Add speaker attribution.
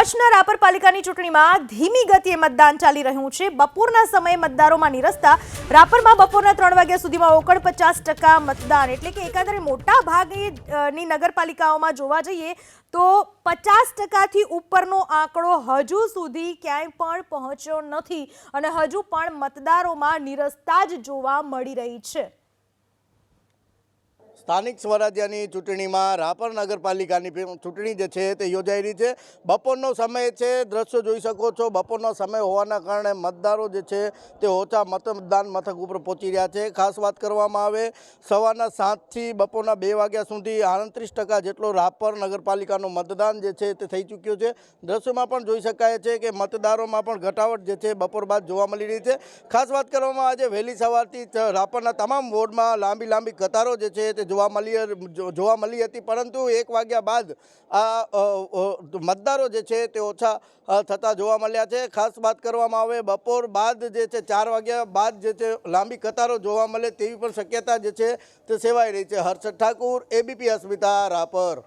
Speaker 1: કચ્છના રાપર પાલિકાની ચૂંટણીમાં ધીમી ગતિએ મતદાન ચાલી રહ્યું છે। બપોરના સમયે મતદારોમાં નિરસતા રાપરમાં બપોરના 3 વાગ્યા સુધીમાં 49% મતદાન, એટલે કે એકંદરે મોટા ભાગની નગરપાલિકાઓમાં જોવા જઈએ તો 50%થી ઉપરનો આંકડો હજુ સુધી ક્યાંય પણ પહોંચ્યો નથી અને હજુ પણ મતદારોમાં નિરસતા જ જોવા મળી રહી છે।
Speaker 2: સ્થાનિક સ્વરાજ્યની ચૂંટણીમાં રાપર નગરપાલિકાની ચૂંટણી જે છે તે યોજાઈ રહી છે। બપોરનો સમય છે, દ્રશ્યો જોઈ શકો છો। બપોરનો સમય હોવાના કારણે મતદારો જે છે તે ઓછા મતદાન મથક ઉપર પહોંચી રહ્યા છે। ખાસ વાત કરવામાં આવે સવારના 7થી બપોરના 2 વાગ્યા સુધી 38% જેટલો રાપર નગરપાલિકાનું મતદાન જે છે તે થઈ ચૂક્યું છે। દ્રશ્યોમાં પણ જોઈ શકાય છે કે મતદારોમાં પણ ઘટાવટ જે છે બપોર બાદ જોવા મળી રહી છે। ખાસ વાત કરવામાં આજે વહેલી સવારથી રાપરના તમામ વોર્ડમાં લાંબી કતારો જે છે તે જોવા મળી હતી, પરંતુ 1 વાગ્યા બાદ આ મતદારો જે છે તે ઓછા થતા જોવા મળ્યા છે। ખાસ વાત કરવામાં આવે બપોર બાદ જે છે 4 વાગ્યા બાદ જે છે લાંબી કતારો જોવા મળે તેવી પણ શક્યતા જે છે તે સેવાઈ રહી છે। હર્ષદ ઠાકુર, ABP અસ્મિતા, રાપર।